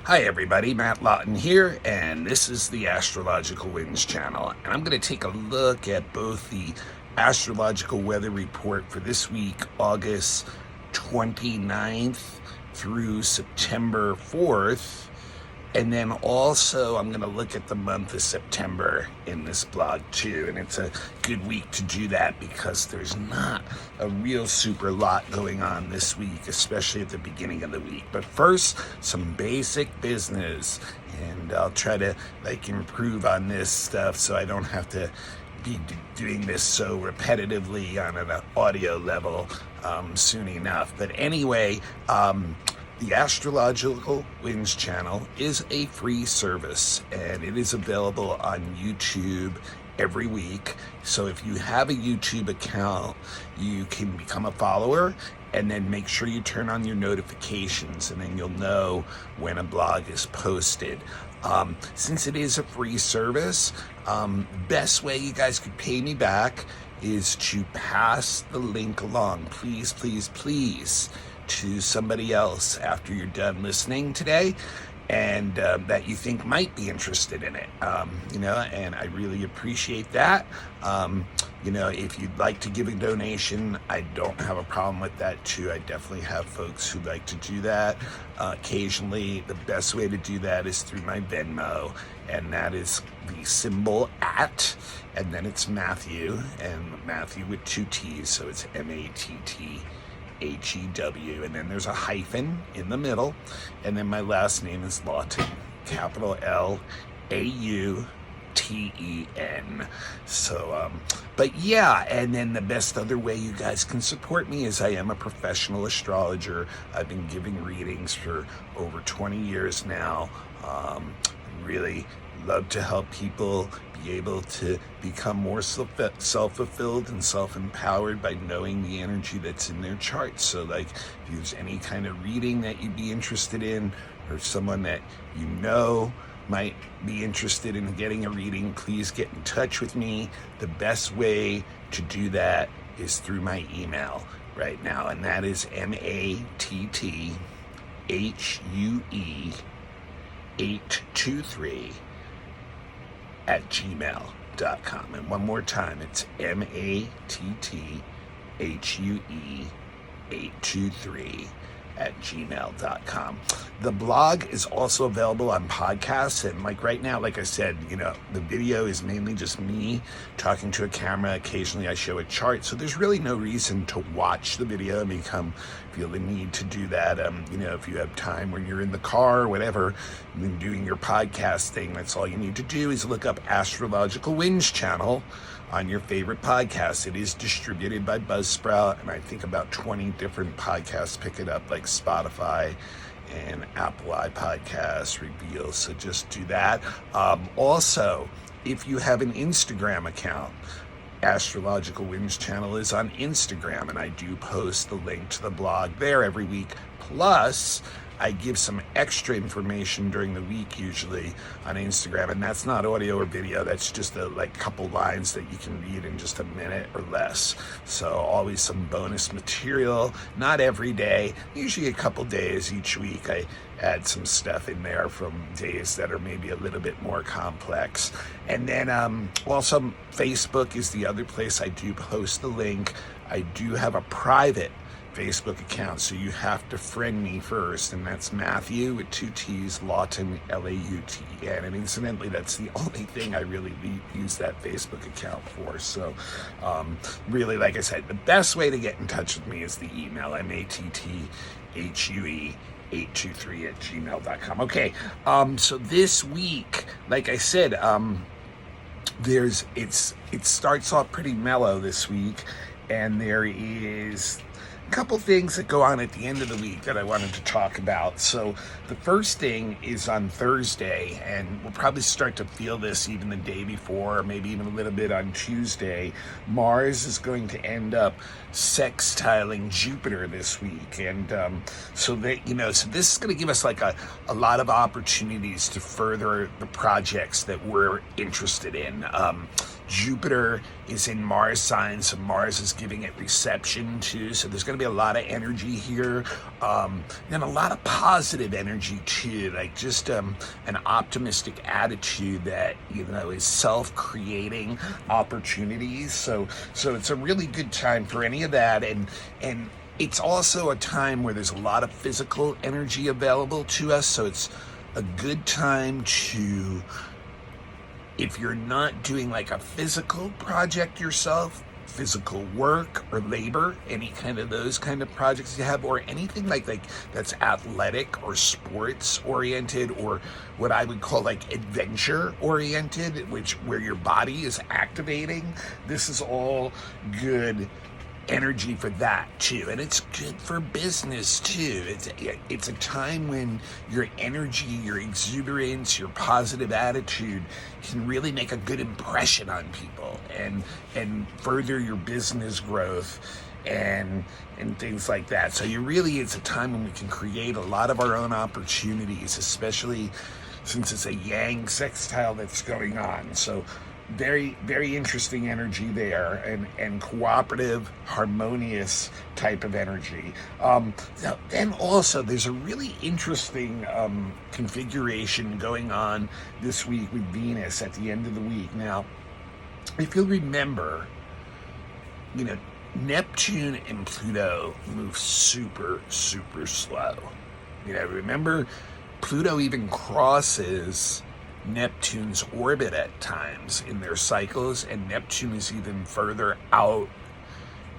Hi everybody, Matt Lawton here, and this is the Astrological Winds channel. And I'm going to take a look at both the astrological weather report for this week, August 29th through September 4th. And then also I'm going to look at the month of September in this blog too. And it's a good week to do that because there's not a real super lot going on this week, especially at the beginning of the week. But first, some basic business. And I'll try to improve on this stuff so I don't have to be doing this so repetitively on an audio level soon enough. But anyway, the Astrological Winds channel is a free service and it is available on YouTube every week. So if you have a YouTube account, you can become a follower and then make sure you turn on your notifications and then you'll know when a blog is posted. Since it is a free service, best way you guys could pay me back is to pass the link along. Please, please, please, to somebody else after you're done listening today and that you think might be interested in it, and I really appreciate that. If you'd like to give a donation, I don't have a problem with that too. I definitely have folks who like to do that. Occasionally, the best way to do that is through my Venmo, and that is the symbol @ and then it's Matthew, and Matthew with 2 T's, so it's MATTHEW, and then there's a hyphen in the middle, and then my last name is Lawton, capital LAUTEN. So, but yeah, and then the best other way you guys can support me is I am a professional astrologer. I've been giving readings for over 20 years now. Really love to help people be able to become more self-fulfilled and self-empowered by knowing the energy that's in their chart. So if there's any kind of reading that you'd be interested in, or someone that you know might be interested in getting a reading, please get in touch with me. The best way to do that is through my email right now, and that is mattHue823@gmail.com. And one more time, it's mattHue823@gmail.com. The blog is also available on podcasts, and right now, like I said, the video is mainly just me talking to a camera. Occasionally I show a chart, so there's really no reason to watch the video and feel the need to do that. If you have time when you're in the car or whatever, when doing your podcast thing, that's all you need to do is look up Astrological Winds channel on your favorite podcast. It is distributed by Buzzsprout, and I think about 20 different podcasts pick it up, like Spotify and Apple iPodcasts, Reveal. So just do that. Also, if you have an Instagram account, Astrological Winds channel is on Instagram, and I do post the link to the blog there every week. Plus, I give some extra information during the week usually on Instagram, and that's not audio or video. That's just a couple lines that you can read in just a minute or less. So always some bonus material, not every day, usually a couple days each week. I add some stuff in there from days that are maybe a little bit more complex. And then also Facebook is the other place I do post the link. I do have a private Facebook account, so you have to friend me first, and that's Matthew with 2 T's, Lawton, LAUTEN. And incidentally, that's the only thing I really use that Facebook account for. So really, like I said, the best way to get in touch with me is the email, mattHue823@gmail.com. Okay, so this week, like I said, it starts off pretty mellow this week, and there is a couple things that go on at the end of the week that I wanted to talk about. So the first thing is on Thursday, and we'll probably start to feel this even the day before, or maybe even a little bit on Tuesday. Mars is going to end up sextiling Jupiter this week, and so this is going to give us a lot of opportunities to further the projects that we're interested in. Jupiter is in Mars sign, so Mars is giving it reception too. So there's going to be a lot of energy here, and a lot of positive energy too, like just an optimistic attitude that is self-creating opportunities. So it's a really good time for any of that, and it's also a time where there's a lot of physical energy available to us. So it's a good time to, if you're not doing like a physical project yourself, physical work or labor, any kind of those kind of projects you have, or anything like that's athletic or sports oriented, or what I would call like adventure oriented, where your body is activating, this is all good energy for that too. And it's good for business too. It's a time when your energy, your exuberance, your positive attitude can really make a good impression on people and further your business growth and things like that. So it's a time when we can create a lot of our own opportunities, especially since it's a yang sextile that's going on. So very, very interesting energy there, and cooperative, harmonious type of energy. Then also, there's a really interesting configuration going on this week with Venus at the end of the week. Now, if you'll remember, Neptune and Pluto move super, super slow. Remember, Pluto even crosses Neptune's orbit at times in their cycles, and Neptune is even further out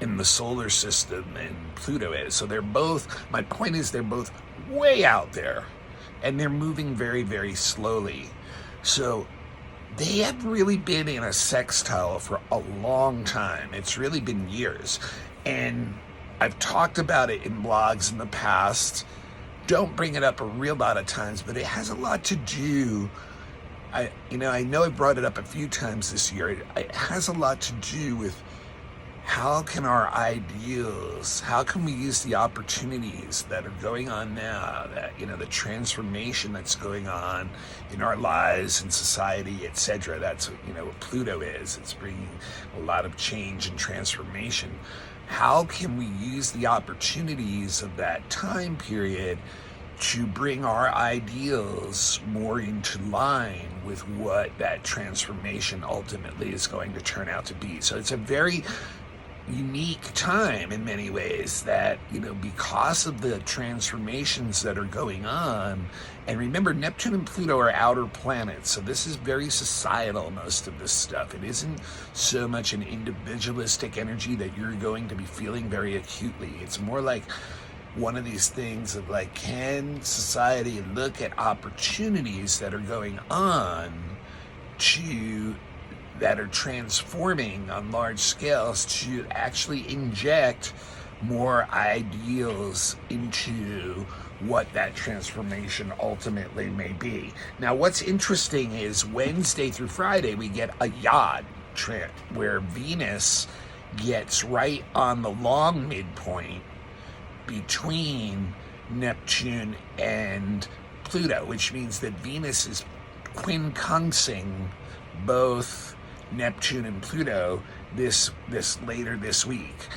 in the solar system than Pluto is. So my point is, they're both way out there, and they're moving very, very slowly. So they have really been in a sextile for a long time. It's really been years. And I've talked about it in blogs in the past. Don't bring it up a real lot of times, but it has a lot to do. I know I brought it up a few times this year. It has a lot to do with how can our ideals, how can we use the opportunities that are going on now, that, the transformation that's going on in our lives and society, etc. That's, what Pluto is. It's bringing a lot of change and transformation. How can we use the opportunities of that time period to bring our ideals more into line with what that transformation ultimately is going to turn out to be? So it's a very unique time in many ways that, because of the transformations that are going on. And remember, Neptune and Pluto are outer planets, so this is very societal, most of this stuff. It isn't so much an individualistic energy that you're going to be feeling very acutely. It's more like one of these things of like, can society look at opportunities that are going on that are transforming on large scales to actually inject more ideals into what that transformation ultimately may be. Now, what's interesting is Wednesday through Friday, we get a yod where Venus gets right on the long midpoint between Neptune and Pluto, which means that Venus is quincunxing both Neptune and Pluto this later this week.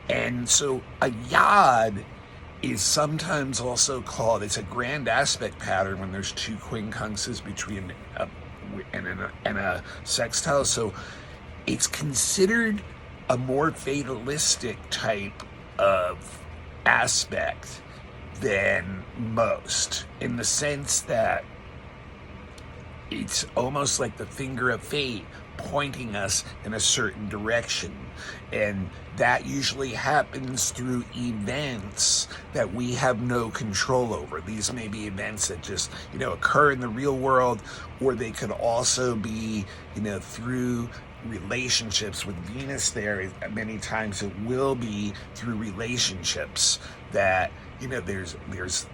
And so a yod is sometimes also called, it's a grand aspect pattern when there's two quincunxes between a sextile. So it's considered a more fatalistic type of aspect than most, in the sense that it's almost like the finger of fate pointing us in a certain direction. And that usually happens through events that we have no control over. These may be events that just, occur in the real world, or they could also be, through relationships. With Venus there, many times it will be through relationships that, there's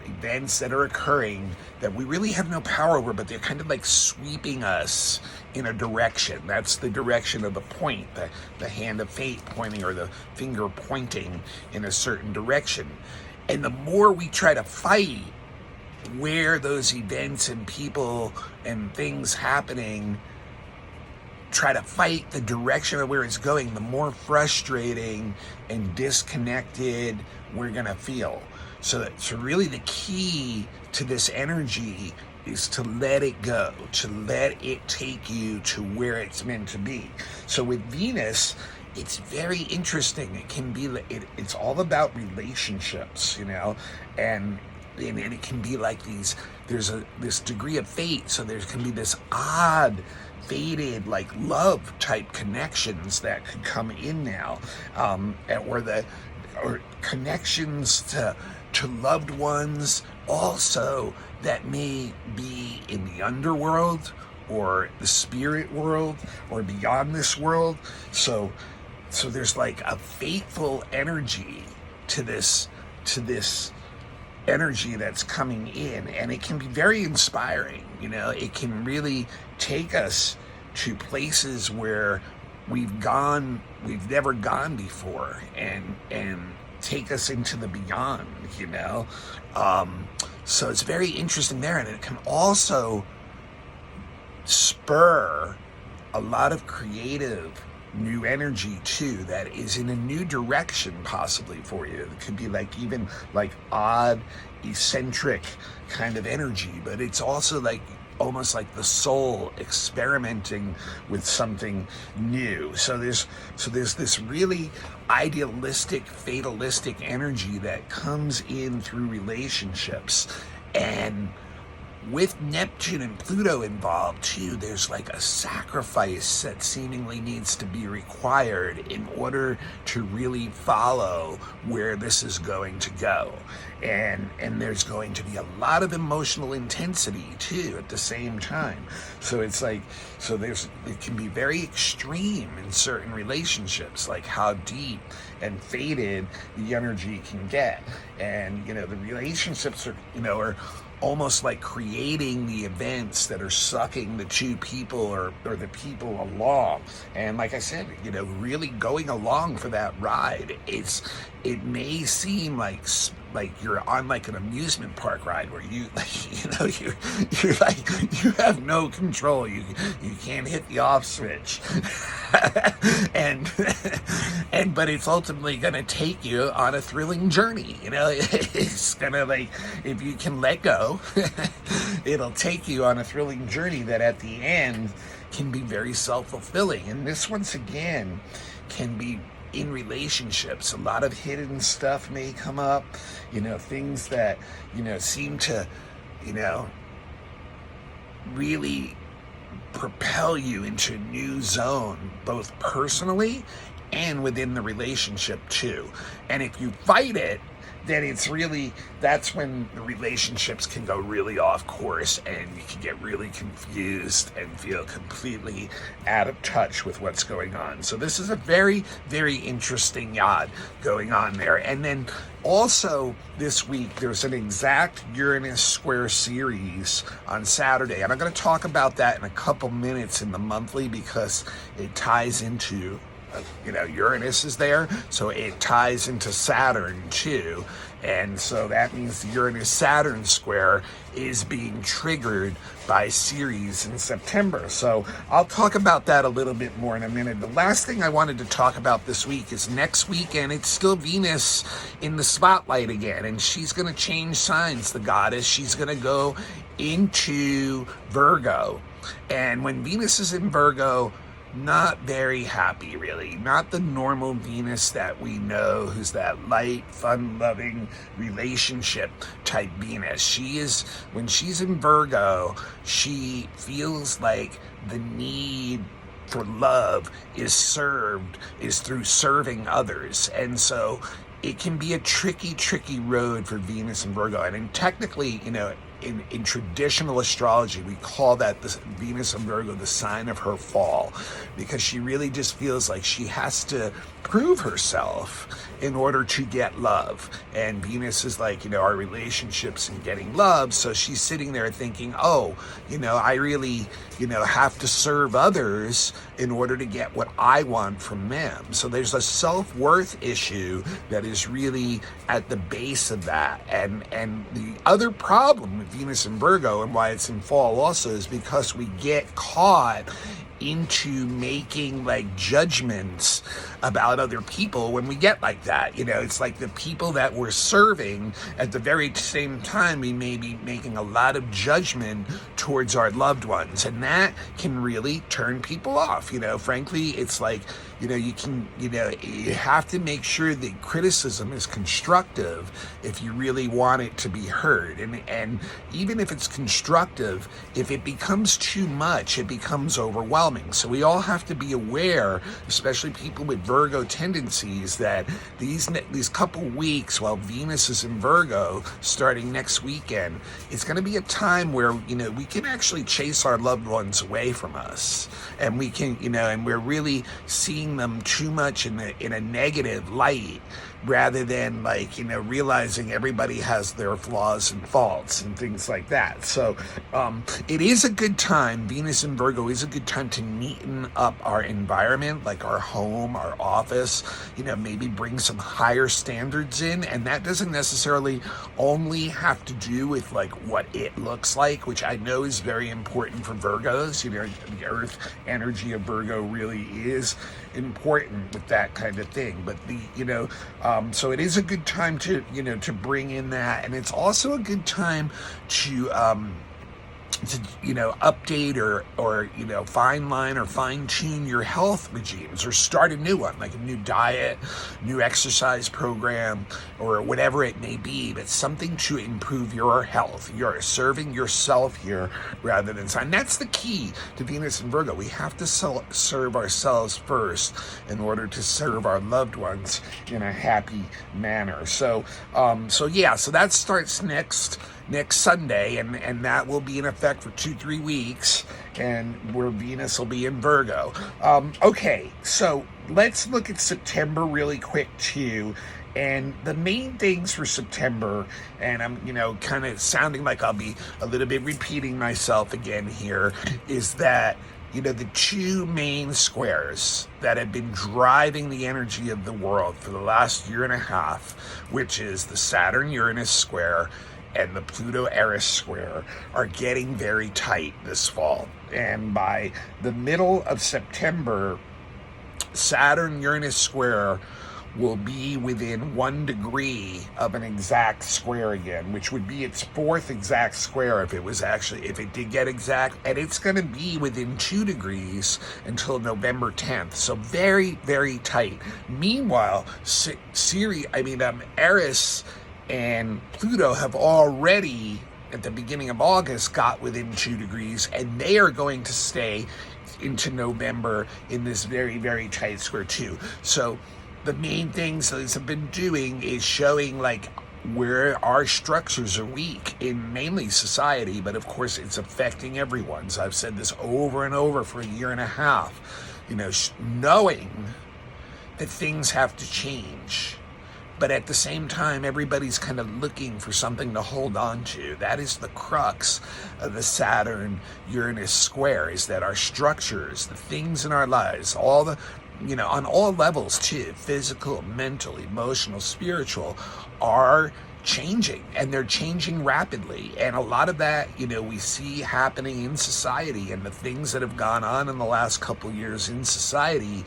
events that are occurring that we really have no power over, but they're kind of like sweeping us in a direction. That's the direction of the point, the hand of fate pointing, or the finger pointing in a certain direction. And the more we try to fight where those events and people and things happening try to fight the direction of where it's going, the more frustrating and disconnected we're gonna feel. So really the key to this energy is to let it go, to let it take you to where it's meant to be. So with Venus, it's very interesting. It can be, it's all about relationships, and it can be like there's this degree of fate. So there can be this odd, fated, like love type connections that could come in now, or connections to loved ones also that may be in the underworld or the spirit world or beyond this world. So there's like a fateful energy to this energy that's coming in, and it can be very inspiring. It can really take us to places where we've never gone before, and take us into the beyond. So it's very interesting there, and it can also spur a lot of creative new energy too, that is in a new direction possibly for you. It could be like even like odd, eccentric kind of energy, but it's also like almost like the soul experimenting with something new. So there's this really idealistic, fatalistic energy that comes in through relationships. And with Neptune and Pluto involved too, there's like a sacrifice that seemingly needs to be required in order to really follow where this is going to go. And there's going to be a lot of emotional intensity too at the same time. So it's like, it can be very extreme in certain relationships, like how deep and faded the energy can get. And the relationships are almost like creating the events that are sucking the two people or the people along. And like I said, really going along for that ride. It may seem like you're on like an amusement park ride where you're like, you have no control. You can't hit the off switch. But it's ultimately going to take you on a thrilling journey. It's going to, like, if you can let go, it'll take you on a thrilling journey that at the end can be very self-fulfilling. And this, once again, can be in relationships. A lot of hidden stuff may come up, things that, seem to, really propel you into a new zone, both personally and within the relationship too. And if you fight it, then that's when the relationships can go really off course, and you can get really confused and feel completely out of touch with what's going on. So this is a very, very interesting yod going on there. And then also this week, there's an exact Uranus square series on Saturday. And I'm going to talk about that in a couple minutes in the monthly, because it ties into Uranus is there, so it ties into Saturn too. And so that means the Uranus-Saturn square is being triggered by Ceres in September. So I'll talk about that a little bit more in a minute. The last thing I wanted to talk about this week is next weekend. It's still Venus in the spotlight again, and she's going to change signs, the goddess. She's going to go into Virgo. And when Venus is in Virgo, not very happy, really. Not the normal Venus that we know, who's that light, fun-loving relationship type Venus. When she's in Virgo, she feels like the need for love is through serving others. And so it can be a tricky road for Venus and Virgo. And technically, in traditional astrology, we call that the Venus and Virgo the sign of her fall, because she really just feels like she has to prove herself in order to get love. And Venus is like, our relationships and getting love. So she's sitting there thinking, I really, have to serve others in order to get what I want from them. So there's a self-worth issue that is really at the base of that. And the other problem with Venus and Virgo, and why it's in fall also, is because we get caught into making like judgments about other people when we get like that. It's like the people that we're serving at the very same time, we may be making a lot of judgment towards our loved ones, and that can really turn people off. Frankly, it's like, you have to make sure that criticism is constructive if you really want it to be heard. And even if it's constructive, if it becomes too much, it becomes overwhelming. So we all have to be aware, especially people with Virgo tendencies, that these couple weeks while Venus is in Virgo, starting next weekend, it's going to be a time where, we can actually chase our loved ones away from us. And we can, and we're really seeing them too much in a negative light, rather than realizing everybody has their flaws and faults and things like that. So it is a good time. Venus in Virgo is a good time to neaten up our environment, like our home, our office, maybe bring some higher standards in. And that doesn't necessarily only have to do with what it looks like, which I know is very important for Virgos. The earth energy of Virgo really is important with that kind of thing. But so it is a good time to bring in that, and it's also a good time to update or fine line or fine tune your health regimes, or start a new one, like a new diet, new exercise program, or whatever it may be, but something to improve your health. You're serving yourself here rather than, and that's the key to Venus and Virgo. We have to serve ourselves first in order to serve our loved ones in a happy manner. So that starts next Sunday, and that will be in effect for 2-3 weeks, and where Venus will be in Virgo. Okay, so let's look at September really quick too. And the main things for September, and I'm kind of sounding like I'll be a little bit repeating myself again here, is that the two main squares that have been driving the energy of the world for the last year and a half, which is the Saturn-Uranus square and the Pluto-Eris square, are getting very tight this fall. And by the middle of September, Saturn-Uranus square will be within 1 degree of an exact square again, which would be its fourth exact square if it did get exact, and it's going to be within 2 degrees until November 10th. So very, very tight. Meanwhile, Eris and Pluto have already, at the beginning of August, got within 2 degrees, and they are going to stay into November in this very, very tight square too. So the main things that have been doing is showing where our structures are weak in mainly society, but of course it's affecting everyone. So I've said this over and over for a year and a half, knowing that things have to change. But at the same time, everybody's kind of looking for something to hold on to. That is the crux of the Saturn-Uranus square, is that our structures, the things in our lives, all the, on all levels too, physical, mental, emotional, spiritual, are changing, and they're changing rapidly. And a lot of that, we see happening in society, and the things that have gone on in the last couple years in society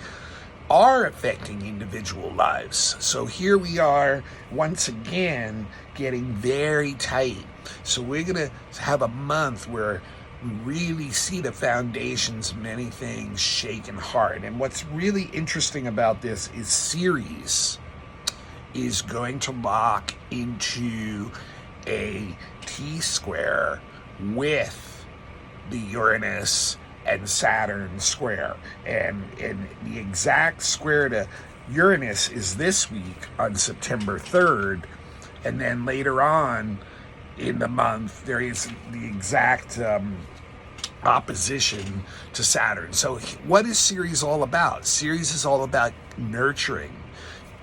are affecting individual lives. So here we are once again getting very tight. So we're gonna have a month where we really see the foundations of many things shaken hard. And what's really interesting about this is Ceres is going to lock into a T-square with the Uranus and Saturn square, and the exact square to Uranus is this week on September 3rd, and then later on in the month there is the exact opposition to Saturn. So what is Ceres all about? Ceres is all about nurturing,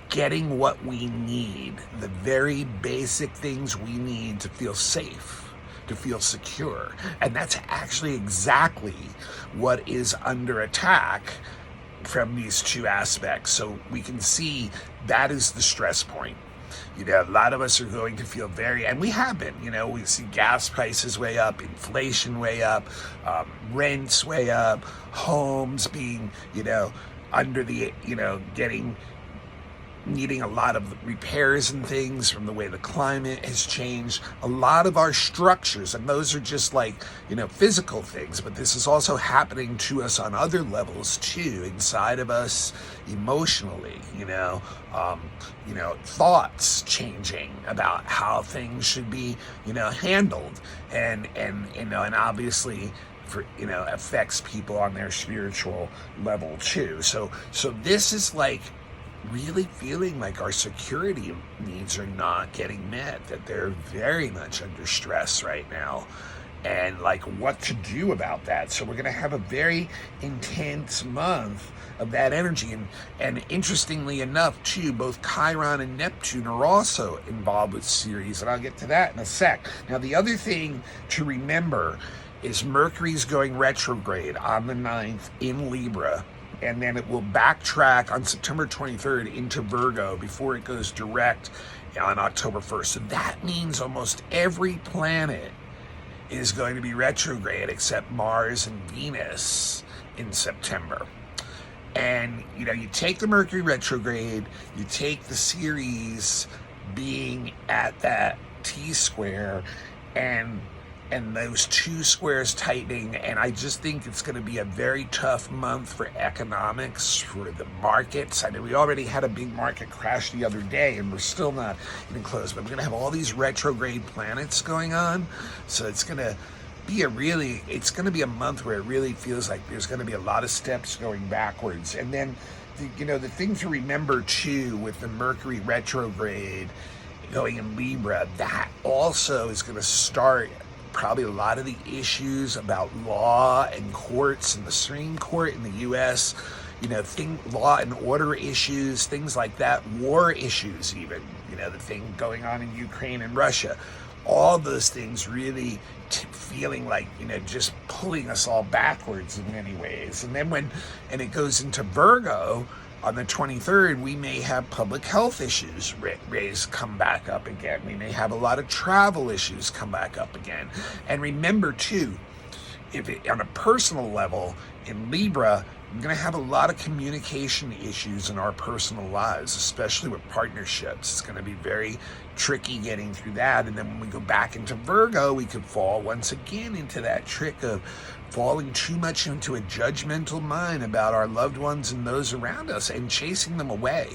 getting what we need, the very basic things we need to feel safe, to feel secure. And that's actually exactly what is under attack from these two aspects. So we can see that is the stress point. A lot of us are going to feel and we have been, we see gas prices way up, inflation way up, rents way up, homes being, under the, needing a lot of repairs and things from the way the climate has changed. A lot of our structures, and those are just like, physical things, but this is also happening to us on other levels too, inside of us emotionally, thoughts changing about how things should be, handled. And obviously, affects people on their spiritual level too. So this is like really feeling like our security needs are not getting met, that they're very much under stress right now, and like what to do about that. So we're going to have a very intense month of that energy. And interestingly enough too, both Chiron and Neptune are also involved with Ceres, and I'll get to that in a sec. Now the other thing to remember is Mercury's going retrograde on the 9th in Libra, and then it will backtrack on September 23rd into Virgo before it goes direct on October 1st. So that means almost every planet is going to be retrograde except Mars and Venus in September. And, you take the Mercury retrograde, you take the Ceres being at that T-square, and those two squares tightening, and I just think it's going to be a very tough month for economics, for the markets. I know we already had a big market crash the other day, and we're still not even close, but we're going to have all these retrograde planets going on, so it's going to be a month where it really feels like there's going to be a lot of steps going backwards. And then, the thing to remember too with the Mercury retrograde going in Libra, that also is going to start probably a lot of the issues about law and courts and the Supreme Court in the U.S., law and order issues, things like that, war issues even, the thing going on in Ukraine and Russia. All those things really feeling like, just pulling us all backwards in many ways. And then when it goes into Virgo, on the 23rd, we may have public health issues come back up again. We may have a lot of travel issues come back up again. And remember, too, on a personal level, in Libra, we're going to have a lot of communication issues in our personal lives, especially with partnerships. It's going to be very tricky getting through that. And then when we go back into Virgo, we could fall once again into that trick of falling too much into a judgmental mind about our loved ones and those around us and chasing them away,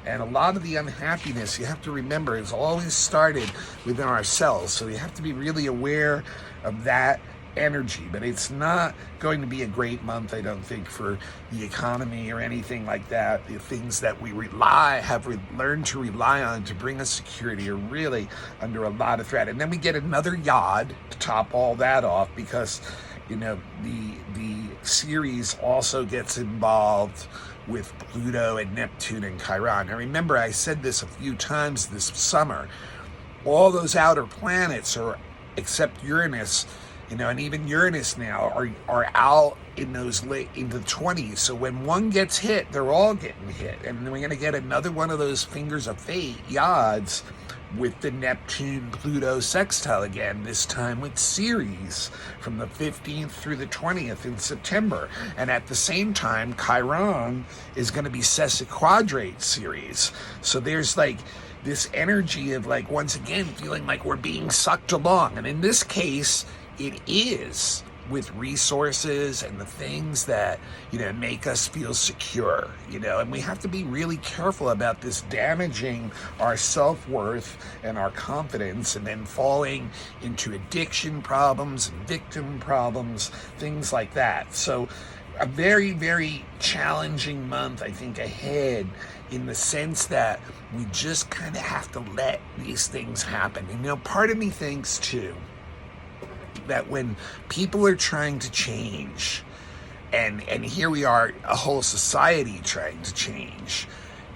And a lot of the unhappiness, you have to remember, has always started within ourselves. So we have to be really aware of that energy. But it's not going to be a great month, I don't think, for the economy or anything like that. The things that we have learned to rely on to bring us security are really under a lot of threat. And then we get another Yod to top all that off, because the Ceres also gets involved with Pluto and Neptune and Chiron. Now remember, I said this a few times this summer, all those outer planets except Uranus, and even Uranus now are out in those in the 20s. So when one gets hit, they're all getting hit. And then we're going to get another one of those fingers of fate, Yods, with the Neptune-Pluto sextile again, this time with Ceres from the 15th through the 20th in September. And at the same time, Chiron is going to be sesquiquadrate Ceres. So there's like this energy of like, once again, feeling like we're being sucked along. And in this case, it is with resources and the things that, make us feel secure, and we have to be really careful about this damaging our self-worth and our confidence, and then falling into addiction problems and victim problems, things like that. So a very, very challenging month, I think, ahead, in the sense that we just kind of have to let these things happen. And, part of me thinks, too, that when people are trying to change, and here we are, a whole society trying to change,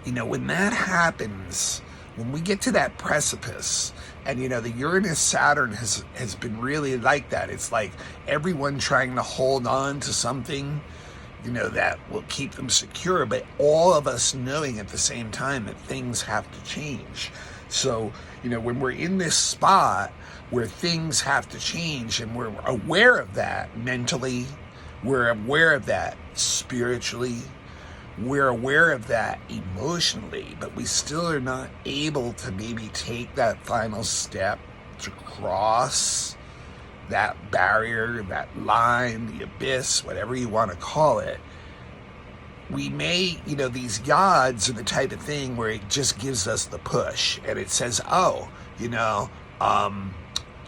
when that happens, when we get to that precipice, and the Uranus-Saturn has been really like that. It's like everyone trying to hold on to something, that will keep them secure, but all of us knowing at the same time that things have to change. So, when we're in this spot where things have to change and we're aware of that mentally, we're aware of that spiritually, we're aware of that emotionally, but we still are not able to maybe take that final step to cross that barrier, that line, the abyss, whatever you want to call it. We may, these gods are the type of thing where it just gives us the push and it says,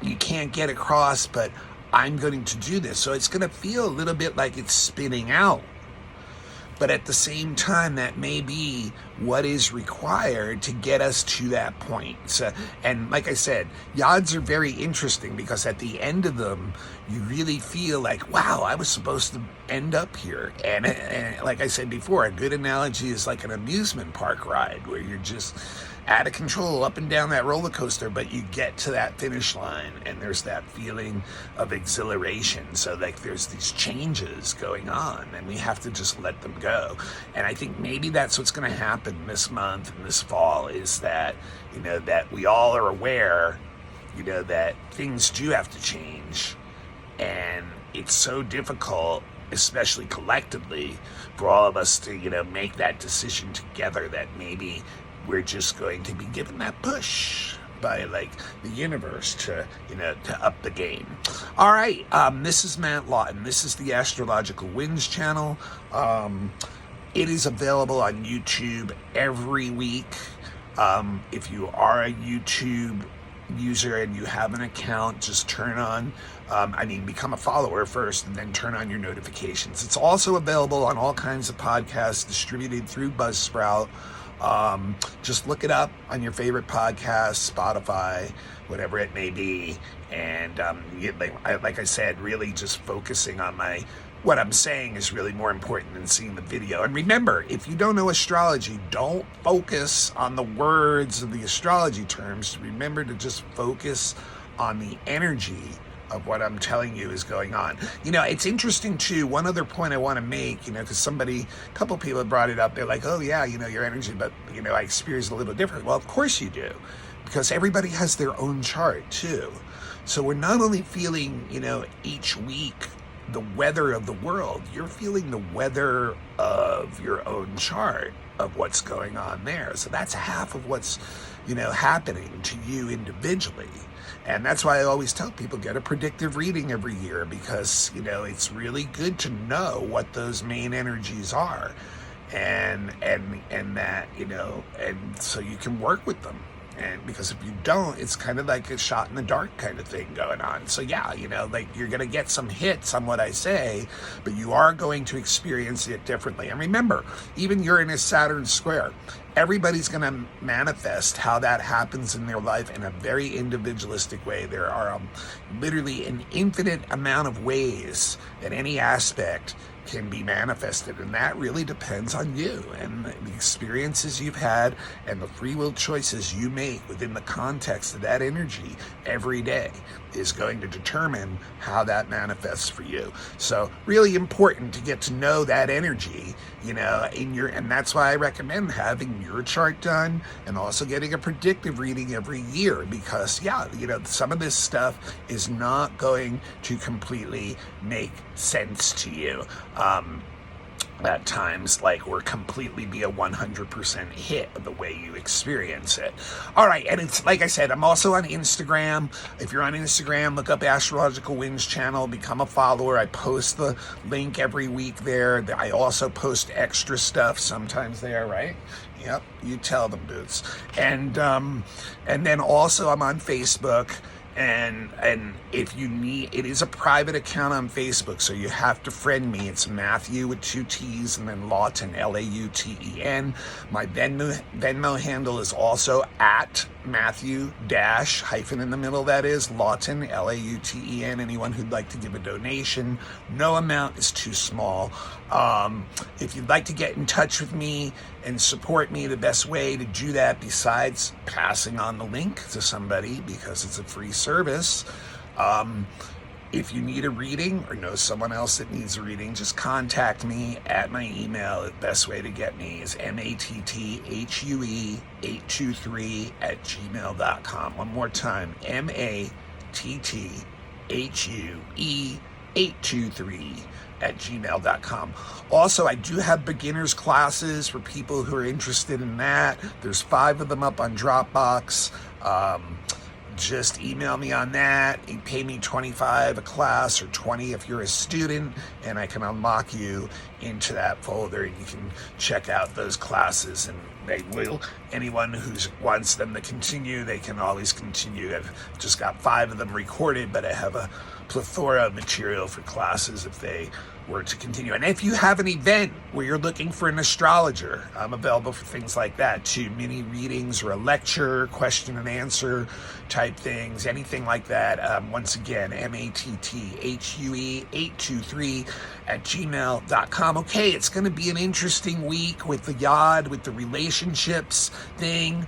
you can't get across, but I'm going to do this. So it's going to feel a little bit like it's spinning out. But at the same time, that may be what is required to get us to that point. So, and like I said, yads are very interesting because at the end of them, you really feel like, wow, I was supposed to end up here. And like I said before, a good analogy is like an amusement park ride where you're just out of control up and down that roller coaster, but you get to that finish line and there's that feeling of exhilaration. So like there's these changes going on and we have to just let them go. And I think maybe that's what's going to happen this month and this fall is that, that we all are aware, that things do have to change. And it's so difficult, especially collectively, for all of us to, make that decision together that maybe we're just going to be given that push by like the universe to up the game. All right, this is Matt Lawton. This is the Astrological Winds channel. It is available on YouTube every week. If you are a YouTube user and you have an account, just turn on, become a follower first and then turn on your notifications. It's also available on all kinds of podcasts distributed through Buzzsprout. Just look it up on your favorite podcast, Spotify, whatever it may be. And like I said, really just focusing on what I'm saying is really more important than seeing the video. And remember, if you don't know astrology, don't focus on the words of the astrology terms. Remember to just focus on the energy of what I'm telling you is going on. It's interesting too, one other point I want to make, because a couple people have brought it up. They're like, oh yeah, your energy, but I experience a little different. Well, of course you do, because everybody has their own chart too. So we're not only feeling, each week the weather of the world, you're feeling the weather of your own chart of what's going on there. So that's half of what's, happening to you individually. And that's why I always tell people, get a predictive reading every year because, it's really good to know what those main energies are and that, and so you can work with them. And because if you don't, it's kind of like a shot in the dark kind of thing going on. So yeah, like you're going to get some hits on what I say, but you are going to experience it differently. And remember, even Uranus Saturn square, everybody's going to manifest how that happens in their life in a very individualistic way. There are literally an infinite amount of ways that any aspect can be manifested, and that really depends on you and the experiences you've had and the free will choices you make within the context of that energy every day is going to determine how that manifests for you. So really important to get to know that energy, and that's why I recommend having your chart done and also getting a predictive reading every year because some of this stuff is not going to completely make sense to you. At times, or completely be a 100% hit of the way you experience it. All right, and it's like I said, I'm also on Instagram. If you're on Instagram, look up Astrological Winds channel, become a follower. I post the link every week there. I also post extra stuff sometimes there, right? Yep, you tell them, Boots. And then also I'm on Facebook. And if you need, it is a private account on Facebook, so you have to friend me. It's Matthew with 2 T's and then Lawton, Lauten. My Venmo handle is also at Matthew dash hyphen in the middle, that is Lawton, Lauten. Anyone who'd like to give a donation, no amount is too small. If you'd like to get in touch with me and support me, the best way to do that, besides passing on the link to somebody because it's a free service, If you need a reading or know someone else that needs a reading, just contact me at my email. The best way to get me is matthue823 One more time, matthue823 Also, I do have beginners classes for people who are interested in that. There's 5 of them up on Dropbox. Just email me on that. You pay me $25 a class or $20 if you're a student, and I can unlock you into that folder, and you can check out those classes, and they will. Anyone who wants them to continue, they can always continue. I've just got 5 of them recorded, but I have a plethora of material for classes if they were to continue. And if you have an event where you're looking for an astrologer, I'm available for things like that too. Mini readings or a lecture, question and answer type things, anything like that. Once again, matthue823 Okay, it's going to be an interesting week with the yod, with the relationships thing.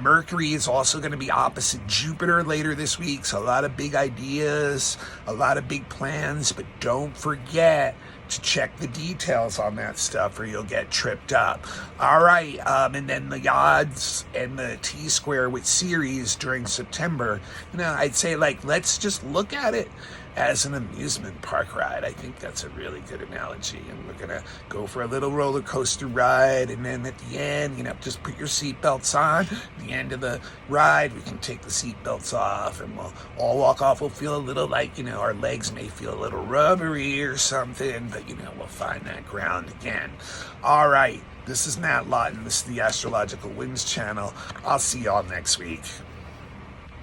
Mercury is also going to be opposite Jupiter later this week, so a lot of big ideas, a lot of big plans, but don't forget to check the details on that stuff or you'll get tripped up. All right, and then the yods and the T-square with Ceres during September, I'd say, let's just look at it as an amusement park ride. I think that's a really good analogy. And we're gonna go for a little roller coaster ride, and then at the end, just put your seatbelts on. At the end of the ride, we can take the seatbelts off, and we'll all walk off. We'll feel a little our legs may feel a little rubbery or something, but we'll find that ground again. All right, this is Matt Lawton. This is the Astrological Winds channel. I'll see y'all next week.